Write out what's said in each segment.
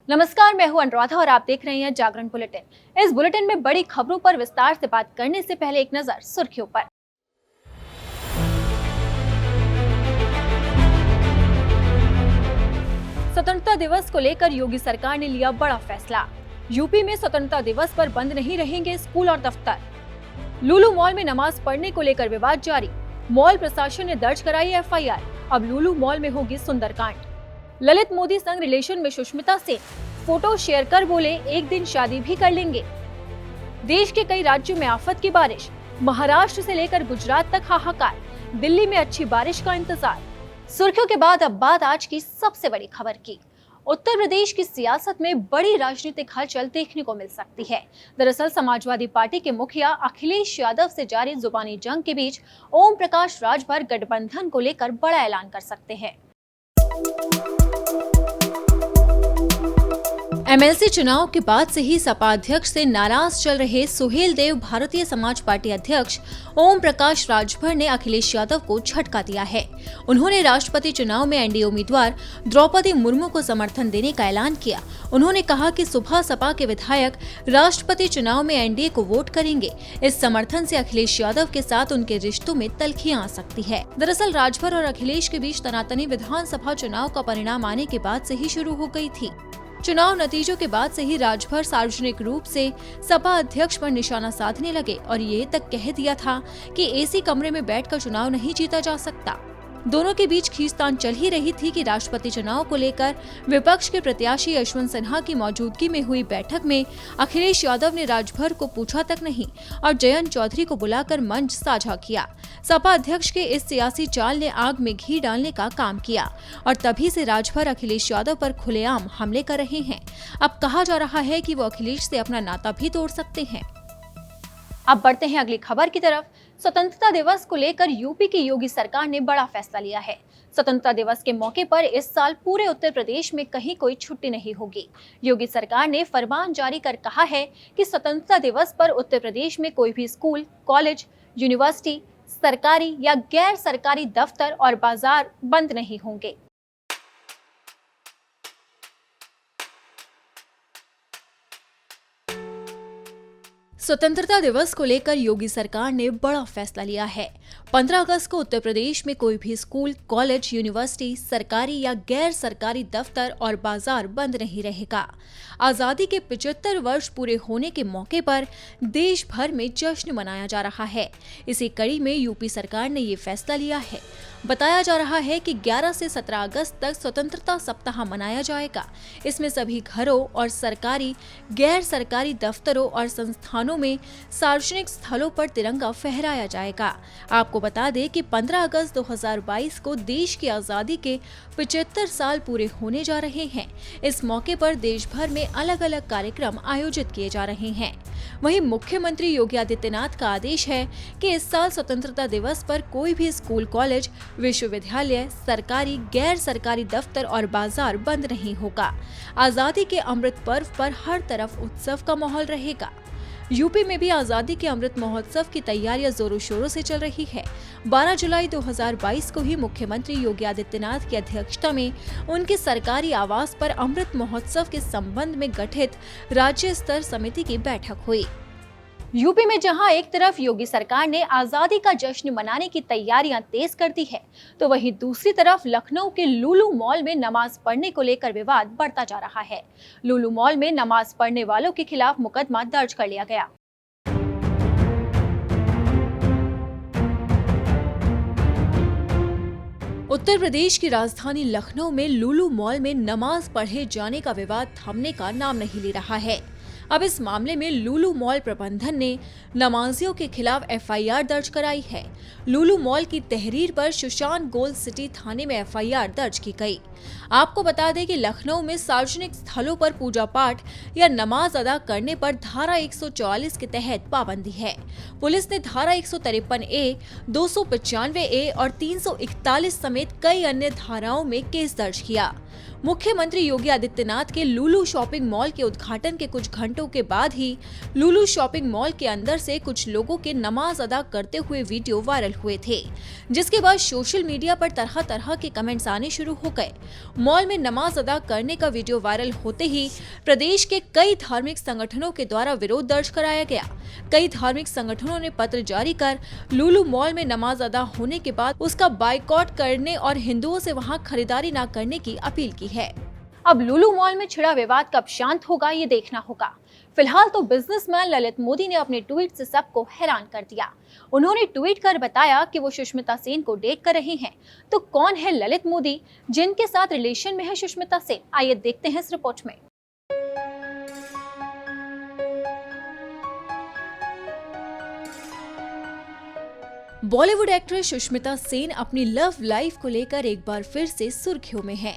नमस्कार, मैं हूं अनुराधा और आप देख रहे हैं जागरण बुलेटिन। इस बुलेटिन में बड़ी खबरों पर विस्तार से बात करने से पहले एक नजर सुर्खियों पर। स्वतंत्रता दिवस को लेकर योगी सरकार ने लिया बड़ा फैसला। यूपी में स्वतंत्रता दिवस पर बंद नहीं रहेंगे स्कूल और दफ्तर। लुलु मॉल में नमाज पढ़ने को लेकर विवाद जारी। मॉल प्रशासन ने दर्ज कराई एफआईआर। अब लुलु मॉल में होगी सुंदरकांड। ललित मोदी संग रिलेशन में सुष्मिता सेन फोटो शेयर कर बोले एक दिन शादी भी कर लेंगे। देश के कई राज्यों में आफत की बारिश। महाराष्ट्र से लेकर गुजरात तक हाहाकार। दिल्ली में अच्छी बारिश का इंतजार। सुर्खियों के बाद अब बात आज की सबसे बड़ी खबर की। उत्तर प्रदेश की सियासत में बड़ी राजनीतिक हलचल देखने को मिल सकती है। दरअसल समाजवादी पार्टी के मुखिया अखिलेश यादव से जारी जुबानी जंग के बीच ओम प्रकाश राजभर गठबंधन को लेकर बड़ा ऐलान कर सकते हैं। एमएलसी चुनाव के बाद से ही सपा अध्यक्ष से नाराज चल रहे सुहेल देव भारतीय समाज पार्टी अध्यक्ष ओम प्रकाश राजभर ने अखिलेश यादव को झटका दिया है। उन्होंने राष्ट्रपति चुनाव में एनडीए उम्मीदवार द्रौपदी मुर्मू को समर्थन देने का ऐलान किया। उन्होंने कहा कि सुबह सपा के विधायक राष्ट्रपति चुनाव में एनडीए को वोट करेंगे। इस समर्थन से अखिलेश यादव के साथ उनके रिश्तों में तल्खियां आ सकती है। दरअसल राजभर और अखिलेश के बीच तनातनी विधानसभा चुनाव का परिणाम आने के बाद से ही शुरू हो गई थी। चुनाव नतीजों के बाद से ही राजभर सार्वजनिक रूप से सपा अध्यक्ष पर निशाना साधने लगे और ये तक कह दिया था कि एसी कमरे में बैठकर चुनाव नहीं जीता जा सकता। दोनों के बीच खींचतान चल ही रही थी कि राष्ट्रपति चुनाव को लेकर विपक्ष के प्रत्याशी यशवंत सिन्हा की मौजूदगी में हुई बैठक में अखिलेश यादव ने राजभर को पूछा तक नहीं और जयंत चौधरी को बुलाकर मंच साझा किया। सपा अध्यक्ष के इस सियासी चाल ने आग में घी डालने का काम किया और तभी से राजभर अखिलेश यादव पर खुलेआम हमले कर रहे हैं। अब कहा जा रहा है कि वो अखिलेश से अपना नाता भी तोड़ सकते हैं। अब बढ़ते हैं अगली खबर की तरफ। स्वतंत्रता दिवस को लेकर यूपी की योगी सरकार ने बड़ा फैसला लिया है। स्वतंत्रता दिवस के मौके पर इस साल पूरे उत्तर प्रदेश में कहीं कोई छुट्टी नहीं होगी। योगी सरकार ने फरमान जारी कर कहा है कि स्वतंत्रता दिवस पर उत्तर प्रदेश में कोई भी स्कूल, कॉलेज, यूनिवर्सिटी, सरकारी या गैर सरकारी दफ्तर और बाजार बंद नहीं होंगे। स्वतंत्रता दिवस को लेकर योगी सरकार ने बड़ा फैसला लिया है। 15 अगस्त को उत्तर प्रदेश में कोई भी स्कूल, कॉलेज, यूनिवर्सिटी, सरकारी या गैर सरकारी दफ्तर और बाजार बंद नहीं रहेगा। आजादी के 75 वर्ष पूरे होने के मौके पर देश भर में जश्न मनाया जा रहा है। इसी कड़ी में यूपी सरकार ने ये फैसला लिया है। बताया जा रहा है कि 11 से 17 अगस्त तक स्वतंत्रता सप्ताह मनाया जाएगा। इसमें सभी घरों और सरकारी, गैर सरकारी दफ्तरों और संस्थानों में सार्वजनिक स्थलों पर तिरंगा फहराया जाएगा। आपको बता दें कि 15 अगस्त 2022 को देश की आजादी के 75 साल पूरे होने जा रहे हैं। इस मौके पर देश भर में अलग अलग कार्यक्रम आयोजित किए जा रहे हैं। वहीं मुख्यमंत्री योगी आदित्यनाथ का आदेश है कि इस साल स्वतंत्रता दिवस पर कोई भी स्कूल, कॉलेज, विश्वविद्यालय, सरकारी, गैर सरकारी दफ्तर और बाजार बंद नहीं होगा। आजादी के अमृत पर्व पर हर तरफ उत्सव का माहौल रहेगा। यूपी में भी आजादी के अमृत महोत्सव की तैयारियां जोरों शोरों से चल रही है। 12 जुलाई 2022 को ही मुख्यमंत्री योगी आदित्यनाथ की अध्यक्षता में उनके सरकारी आवास पर अमृत महोत्सव के संबंध में गठित राज्य स्तर समिति की बैठक हुई। यूपी में जहां एक तरफ योगी सरकार ने आजादी का जश्न मनाने की तैयारियां तेज कर दी है, तो वहीं दूसरी तरफ लखनऊ के लुलु मॉल में नमाज पढ़ने को लेकर विवाद बढ़ता जा रहा है। लुलु मॉल में नमाज पढ़ने वालों के खिलाफ मुकदमा दर्ज कर लिया गया। उत्तर प्रदेश की राजधानी लखनऊ में लुलु मॉल में नमाज पढ़े जाने का विवाद थमने का नाम नहीं ले रहा है। अब इस मामले में लुलु मॉल प्रबंधन ने नमाजियों के खिलाफ एफआईआर दर्ज कराई है। लुलु मॉल की तहरीर पर सुशांत गोल्ड सिटी थाने में एफआईआर दर्ज की गई। आपको बता दें कि लखनऊ में सार्वजनिक स्थलों पर पूजा पाठ या नमाज अदा करने पर धारा 144 के तहत पाबंदी है। पुलिस ने धारा 153A, 295A और 341 समेत कई अन्य धाराओं में केस दर्ज किया। मुख्यमंत्री योगी आदित्यनाथ के लुलु शॉपिंग मॉल के उद्घाटन के कुछ घंटों के बाद ही लुलु शॉपिंग मॉल के अंदर से कुछ लोगों के नमाज अदा करते हुए वीडियो वायरल हुए थे, जिसके बाद सोशल मीडिया पर तरह तरह के कमेंट्स आने शुरू हो गए। मॉल में नमाज अदा करने का वीडियो वायरल होते ही प्रदेश के कई धार्मिक संगठनों के द्वारा विरोध दर्ज कराया गया। कई धार्मिक संगठनों ने पत्र जारी कर लुलु मॉल में नमाज अदा होने के बाद उसका बाइकॉट करने और हिंदुओं से वहां खरीदारी न करने की अपील की है। अब लुलु मॉल में छिड़ा विवाद कब शांत होगा, ये देखना होगा। फिलहाल तो बिजनेसमैन ललित मोदी ने अपने ट्वीट से सबको हैरान कर दिया। उन्होंने ट्वीट कर बताया कि वो सुष्मिता सेन को डेट कर रहे हैं। तो कौन है ललित मोदी, जिनके साथ रिलेशन में है सुष्मिता सेन? आइए देखते हैं इस रिपोर्ट में। बॉलीवुड एक्ट्रेस सुष्मिता सेन अपनी लव लाइफ को लेकर एक बार फिर से सुर्खियों में है।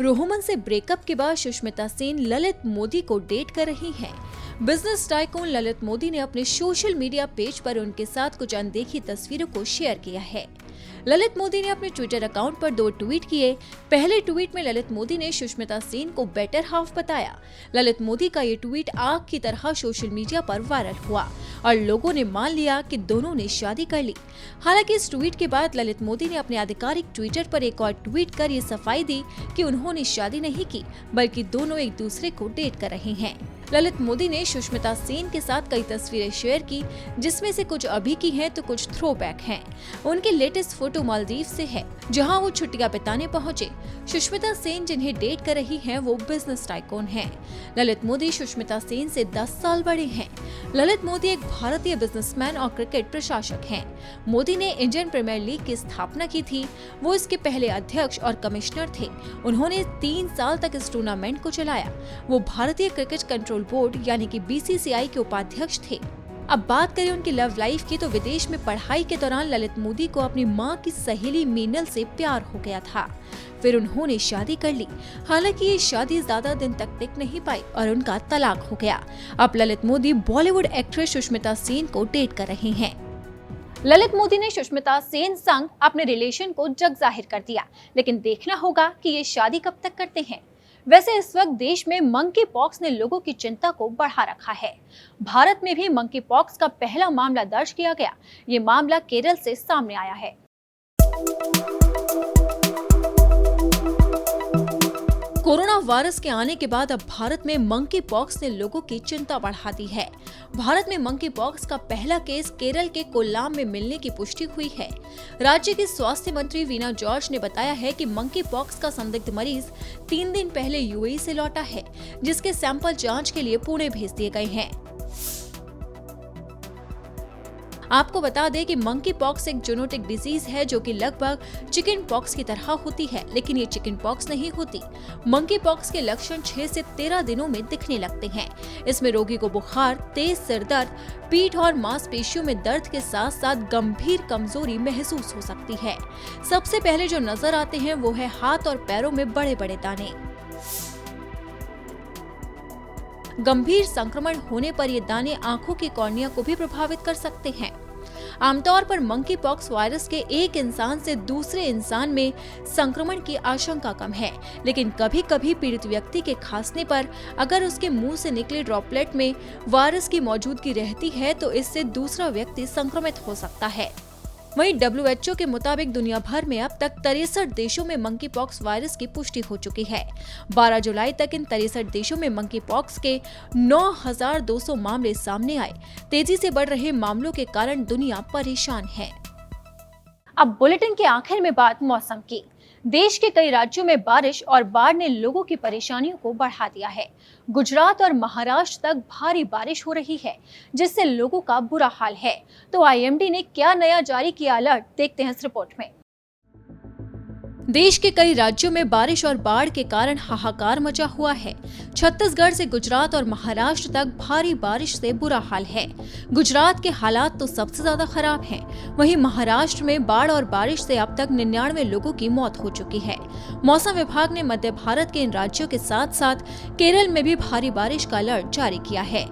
रोहमन से ब्रेकअप के बाद सुष्मिता सेन ललित मोदी को डेट कर रही हैं। बिजनेस टाइकून ललित मोदी ने अपने सोशल मीडिया पेज पर उनके साथ कुछ अनदेखी तस्वीरों को शेयर किया है। ललित मोदी ने अपने ट्विटर अकाउंट पर 2 ट्वीट किए। पहले ट्वीट में ललित मोदी ने सुष्मिता सेन को बेटर हाफ बताया। ललित मोदी का ये ट्वीट आग की तरह सोशल मीडिया पर वायरल हुआ और लोगों ने मान लिया कि दोनों ने शादी कर ली। हालांकि इस ट्वीट के बाद ललित मोदी ने अपने आधिकारिक ट्विटर पर एक और ट्वीट कर ये सफाई दी कि उन्होंने शादी नहीं की, बल्कि दोनों एक दूसरे को डेट कर रहे हैं। ललित मोदी ने सुष्मिता सेन के साथ कई तस्वीरें शेयर की, जिसमें से कुछ अभी की हैं तो कुछ थ्रोबैक हैं। उनकी लेटेस्ट फोटो मालदीव से है, जहां वो छुट्टियां बिताने पहुंचे। सुष्मिता सेन जिन्हें डेट कर रही हैं, वो बिजनेस टाइकून हैं। ललित मोदी सुष्मिता सेन से 10 साल बड़े हैं। ललित मोदी एक भारतीय बिजनेसमैन और क्रिकेट प्रशासक हैं। मोदी ने इंडियन प्रीमियर लीग की स्थापना की थी। वो इसके पहले अध्यक्ष और कमिश्नर थे। उन्होंने 3 साल तक इस टूर्नामेंट को चलाया। वो भारतीय क्रिकेट कंट्रोल बोर्ड यानी कि BCCI के उपाध्यक्ष थे। अब बात करें उनकी लव लाइफ की, तो विदेश में पढ़ाई के दौरान ललित मोदी को अपनी मां की सहेली मीनल से प्यार हो गया था। फिर उन्होंने शादी कर ली। हालांकि ये शादी ज्यादा दिन तक टिक नहीं पाई और उनका तलाक हो गया। अब ललित मोदी बॉलीवुड एक्ट्रेस सुष्मिता सेन को डेट कर रहे हैं। ललित मोदी ने सुष्मिता सेन संग अपने रिलेशन को जग जाहिर कर दिया, लेकिन देखना होगा कि ये शादी कब तक करते हैं। वैसे इस वक्त देश में मंकी पॉक्स ने लोगों की चिंता को बढ़ा रखा है। भारत में भी मंकी पॉक्स का पहला मामला दर्ज किया गया। ये मामला केरल से सामने आया है। कोरोना वायरस के आने के बाद अब भारत में मंकी पॉक्स ने लोगों की चिंता बढ़ा दी है। भारत में मंकी पॉक्स का पहला केस केरल के कोल्लाम में मिलने की पुष्टि हुई है। राज्य की स्वास्थ्य मंत्री वीना जॉर्ज ने बताया है कि मंकी पॉक्स का संदिग्ध मरीज 3 दिन पहले UAE से लौटा है, जिसके सैंपल जांच के लिए पुणे भेज दिए गए हैं। आपको बता दें कि मंकी पॉक्स एक जूनोटिक डिजीज है जो कि लगभग चिकन पॉक्स की तरह होती है, लेकिन ये चिकन पॉक्स नहीं होती। मंकी पॉक्स के लक्षण 6 से 13 दिनों में दिखने लगते हैं। इसमें रोगी को बुखार, तेज सिर दर्द, पीठ और मांसपेशियों में दर्द के साथ साथ गंभीर कमजोरी महसूस हो सकती है। सबसे पहले जो नजर आते हैं वो है हाथ और पैरों में बड़े बड़े दाने। गंभीर संक्रमण होने पर ये दाने आंखों की कॉर्निया को भी प्रभावित कर सकते हैं। आमतौर पर मंकी पॉक्स वायरस के एक इंसान से दूसरे इंसान में संक्रमण की आशंका कम है, लेकिन कभी कभी पीड़ित व्यक्ति के खांसने पर अगर उसके मुंह से निकले ड्रॉपलेट में वायरस की मौजूदगी रहती है तो इससे दूसरा व्यक्ति संक्रमित हो सकता है। वहीं WHO के मुताबिक दुनिया भर में अब तक 63 देशों में मंकी पॉक्स वायरस की पुष्टि हो चुकी है। 12 जुलाई तक इन 63 देशों में मंकी पॉक्स के 9,200 मामले सामने आए। तेजी से बढ़ रहे मामलों के कारण दुनिया परेशान है। अब बुलेटिन के आखिर में बात मौसम की। देश के कई राज्यों में बारिश और बाढ़ ने लोगों की परेशानियों को बढ़ा दिया है। गुजरात और महाराष्ट्र तक भारी बारिश हो रही है, जिससे लोगों का बुरा हाल है। तो IMD ने क्या नया जारी किया अलर्ट, देखते हैं इस रिपोर्ट में। देश के कई राज्यों में बारिश और बाढ़ के कारण हाहाकार मचा हुआ है। छत्तीसगढ़ से गुजरात और महाराष्ट्र तक भारी बारिश से बुरा हाल है। गुजरात के हालात तो सबसे ज्यादा खराब हैं। वहीं महाराष्ट्र में बाढ़ और बारिश से अब तक 99 लोगों की मौत हो चुकी है। मौसम विभाग ने मध्य भारत के इन राज्यों के साथ साथ केरल में भी भारी बारिश का अलर्ट जारी किया है।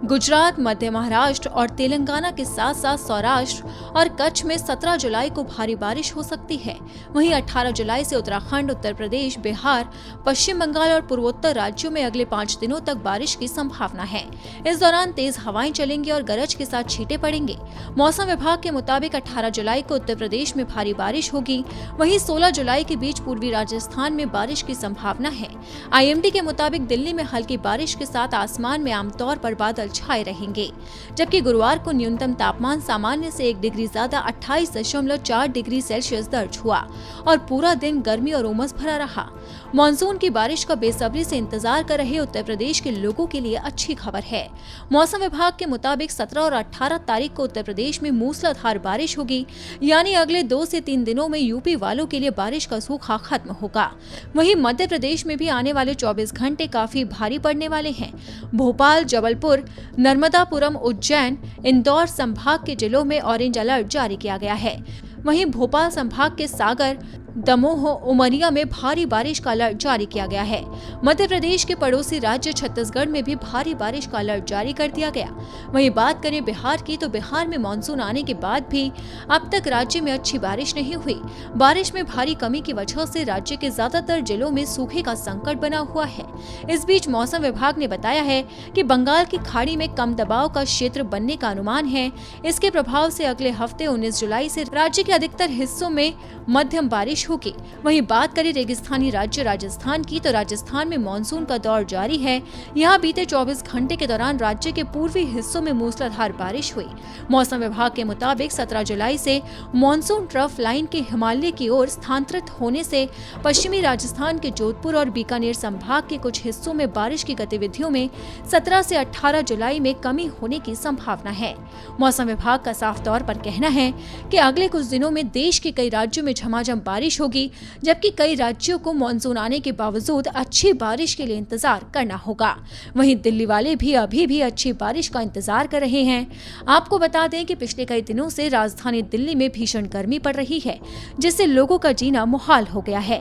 गुजरात, मध्य महाराष्ट्र और तेलंगाना के साथ साथ सौराष्ट्र और कच्छ में 17 जुलाई को भारी बारिश हो सकती है। वहीं 18 जुलाई से उत्तराखंड, उत्तर प्रदेश, बिहार, पश्चिम बंगाल और पूर्वोत्तर राज्यों में अगले 5 दिनों तक बारिश की संभावना है। इस दौरान तेज हवाएं चलेंगी और गरज के साथ छींटे पड़ेंगे। मौसम विभाग के मुताबिक 18 जुलाई को उत्तर प्रदेश में भारी बारिश होगी। वहीं 16 जुलाई के बीच पूर्वी राजस्थान में बारिश की संभावना है। IMD के मुताबिक दिल्ली में हल्की बारिश के साथ आसमान में आमतौर पर बादल छाए रहेंगे, जबकि गुरुवार को न्यूनतम तापमान सामान्य से 1 डिग्री ज्यादा 28.4 डिग्री सेल्सियस दर्ज हुआ और पूरा दिन गर्मी और उमस भरा रहा। मानसून की बारिश का बेसब्री से इंतजार कर रहे उत्तर प्रदेश के लोगों के लिए अच्छी खबर है। मौसम विभाग के मुताबिक 17 और 18 तारीख को उत्तर प्रदेश में मूसलाधार बारिश होगी, यानी अगले 2 से 3 दिनों में यूपी वालों के लिए बारिश का सूखा खत्म होगा। वहीं मध्य प्रदेश में भी आने वाले 24 घंटे काफी भारी पड़ने वाले हैं। भोपाल, जबलपुर, नर्मदापुरम, उज्जैन, इंदौर संभाग के जिलों में ऑरेंज अलर्ट जारी किया गया है। वहीं भोपाल संभाग के सागर, दमोह, उमरिया में भारी बारिश का अलर्ट जारी किया गया है। मध्य प्रदेश के पड़ोसी राज्य छत्तीसगढ़ में भी भारी बारिश का अलर्ट जारी कर दिया गया। वहीं बात करें बिहार की, तो बिहार में मानसून आने के बाद भी अब तक राज्य में अच्छी बारिश नहीं हुई। बारिश में भारी कमी की वजह से राज्य के ज्यादातर जिलों में सूखे का संकट बना हुआ है। इस बीच मौसम विभाग ने बताया है कि बंगाल की खाड़ी में कम दबाव का क्षेत्र बनने का अनुमान है। इसके प्रभाव से अगले हफ्ते 19 जुलाई से राज्य के अधिकतर हिस्सों में मध्यम बारिश होगी। वहीं बात करें रेगिस्तानी राज्य राजस्थान की, तो राजस्थान में मानसून का दौर जारी है। यहां बीते 24 घंटे के दौरान राज्य के पूर्वी हिस्सों में मूसलाधार बारिश हुई। मौसम विभाग के मुताबिक 17 जुलाई से मानसून ट्रफ लाइन के हिमालय की ओर स्थानांतरित होने से पश्चिमी राजस्थान के जोधपुर और बीकानेर संभाग के कुछ हिस्सों में बारिश की गतिविधियों में 17 से 18 जुलाई में कमी होने की संभावना है। मौसम विभाग का साफ तौर पर कहना है कि अगले कुछ दिनों में देश के कई राज्यों में झमाझम बारिश होगी, जबकि कई राज्यों को मानसून आने के बावजूद अच्छी बारिश के लिए इंतजार करना होगा। वहीं दिल्ली वाले भी अभी भी अच्छी बारिश का इंतजार कर रहे हैं। आपको बता दें कि पिछले कई दिनों से राजधानी दिल्ली में भीषण गर्मी पड़ रही है, जिससे लोगों का जीना मुहाल हो गया है।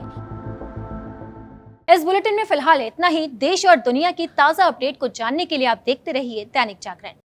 इस बुलेटिन में फिलहाल इतना ही। देश और दुनिया की ताज़ा अपडेट को जानने के लिए आप देखते रहिए दैनिक जागरण।